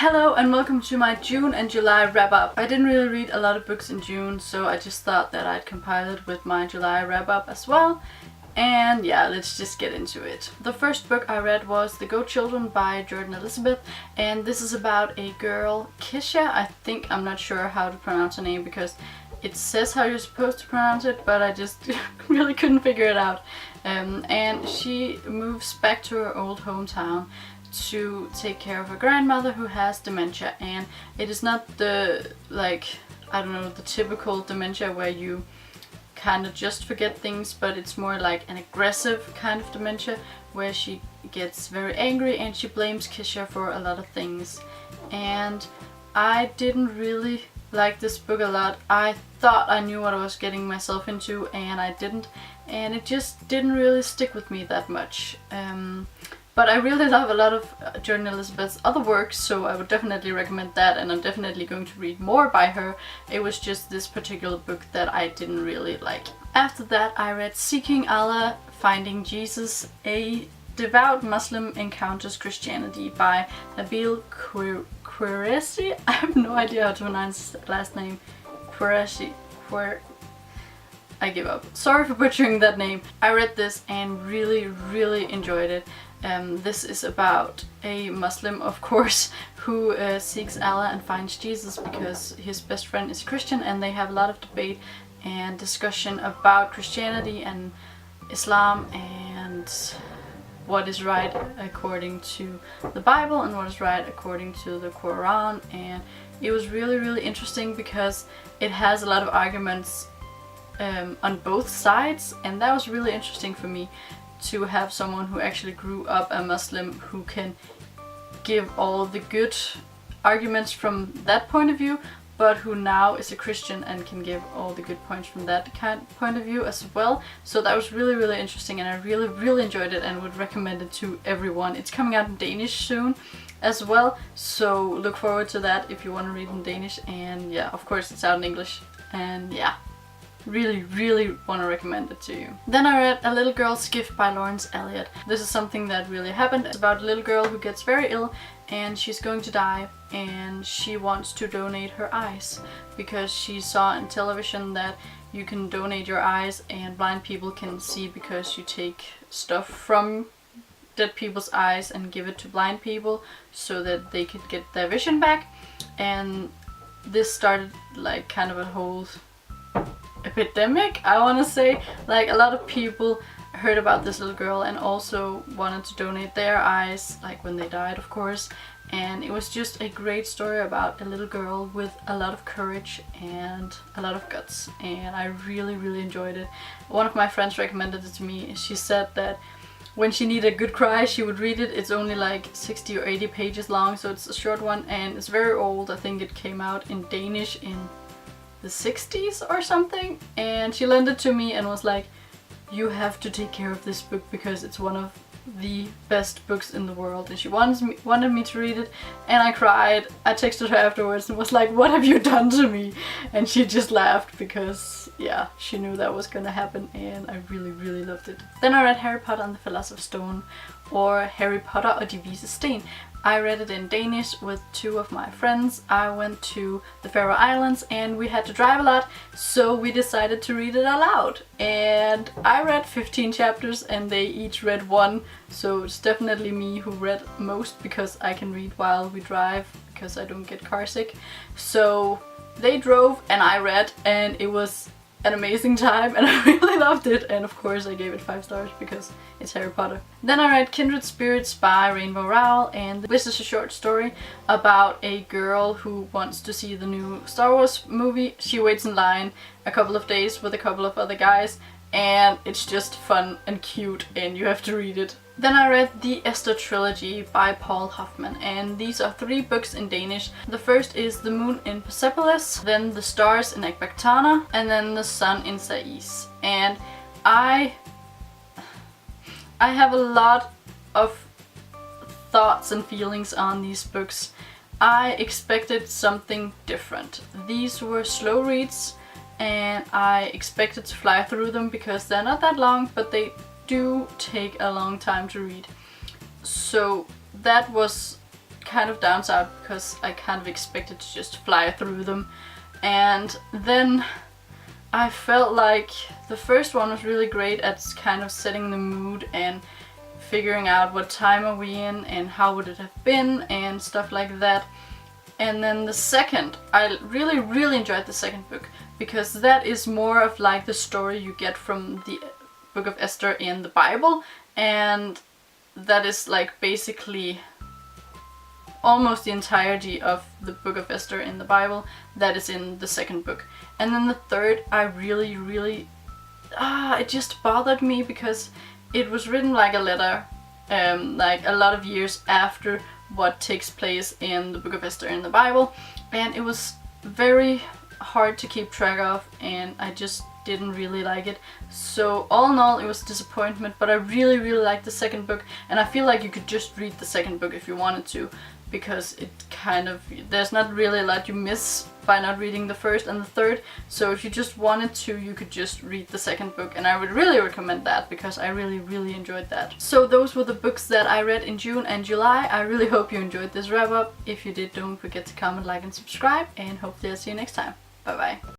Hello and welcome to my June and July wrap-up. I didn't really read a lot of books in June, so I just thought that I'd compile it with my July wrap-up as well. And yeah, let's just get into it. The first book I read was The Goat Children by Jordan Elizabeth, and this is about a girl, Kisha. I'm not sure how to pronounce her name because it says how you're supposed to pronounce it, but I just really couldn't figure it out. And she moves back to her old hometown to take care of her grandmother who has dementia, and it is not the the typical dementia where you kind of just forget things, but it's more like an aggressive kind of dementia where she gets very angry and she blames Kisha for a lot of things. And I didn't really like this book a lot. I thought I knew what I was getting myself into and I didn't, and it just didn't really stick with me that much. But I really love a lot of Jordan Elizabeth's other works, so I would definitely recommend that, and I'm definitely going to read more by her. It was just this particular book that I didn't really like. After that I read Seeking Allah, Finding Jesus, A Devout Muslim Encounters Christianity by Nabil Qureshi. I have no idea how to pronounce his last name. I give up. Sorry for butchering that name. I read this and really enjoyed it. This is about a Muslim, of course, who seeks Allah and finds Jesus because his best friend is Christian, and they have a lot of debate and discussion about Christianity and Islam and what is right according to the Bible and what is right according to the Quran. And it was really interesting because it has a lot of arguments on both sides, and that was really interesting for me to have someone who actually grew up a Muslim who can give all the good arguments from that point of view, but who now is a Christian and can give all the good points from that kind of point of view as well. So that was really interesting, and I really enjoyed it and would recommend it to everyone. It's coming out in Danish soon as well, so look forward to that if you want to read in Danish. And yeah, of course it's out in English, and yeah, really want to recommend it to you. Then I read A Little Girl's Gift by Lawrence Elliott. This is something that really happened. It's about a little girl who gets very ill and she's going to die, and she wants to donate her eyes because she saw on television that you can donate your eyes and blind people can see because you take stuff from dead people's eyes and give it to blind people so that they could get their vision back. And this started like kind of a whole epidemic, I want to say. Like, a lot of people heard about this little girl and also wanted to donate their eyes, like when they died, of course. And it was just a great story about a little girl with a lot of courage and a lot of guts, and I really enjoyed it. One of my friends recommended it to me. She said that when she needed a good cry she would read it. It's only like 60 or 80 pages long, so it's a short one, and it's very old. I think it came out in Danish in the 60s or something, and she lent it to me and was like, you have to take care of this book because it's one of the best books in the world. And she wanted me to read it, and I cried. I texted her afterwards and was like, what have you done to me? And she just laughed because yeah, she knew that was gonna happen, and I really loved it. Then I read Harry Potter and the Philosopher's Stone, or Harry Potter og De Vises Sten. I read it in Danish with two of my friends. I went to the Faroe Islands and we had to drive a lot, so we decided to read it aloud. And I read 15 chapters and they each read one, so it's definitely me who read most because I can read while we drive because I don't get car sick. So they drove and I read, and it was an amazing time and I really loved it, and of course I gave it 5 stars because it's Harry Potter. Then I read Kindred Spirits by Rainbow Rowell, and this is a short story about a girl who wants to see the new Star Wars movie. She waits in line a couple of days with a couple of other guys, and it's just fun and cute, and you have to read it. Then I read The Esther Trilogy by Paul Hoffman, and these are 3 books in Danish. The first is The Moon in Persepolis, then The Stars in Ecbatana, and then The Sun in Sais. And I have a lot of thoughts and feelings on these books. I expected something different. These were slow reads, and I expected to fly through them because they're not that long, but they do take a long time to read. So that was kind of downside because I kind of expected to just fly through them. And then I felt like the first one was really great at kind of setting the mood and figuring out what time are we in and how would it have been and stuff like that. And then the second, I really enjoyed the second book because that is more of like the story you get from the Book of Esther in the Bible, and that is like basically almost the entirety of the Book of Esther in the Bible that is in the second book. And then the third, I really it just bothered me because it was written like a letter, like a lot of years after what takes place in the Book of Esther in the Bible, and it was very hard to keep track of, and I just didn't really like it. So all in all, it was a disappointment, but I really liked the second book, and I feel like you could just read the second book if you wanted to, because it kind of, there's not really a lot you miss by not reading the first and the third. So if you just wanted to, you could just read the second book, and I would really recommend that because I really enjoyed that. So those were the books that I read in June and July. I really hope you enjoyed this wrap up. If you did, don't forget to comment, like and subscribe, and hopefully I'll see you next time. Bye bye.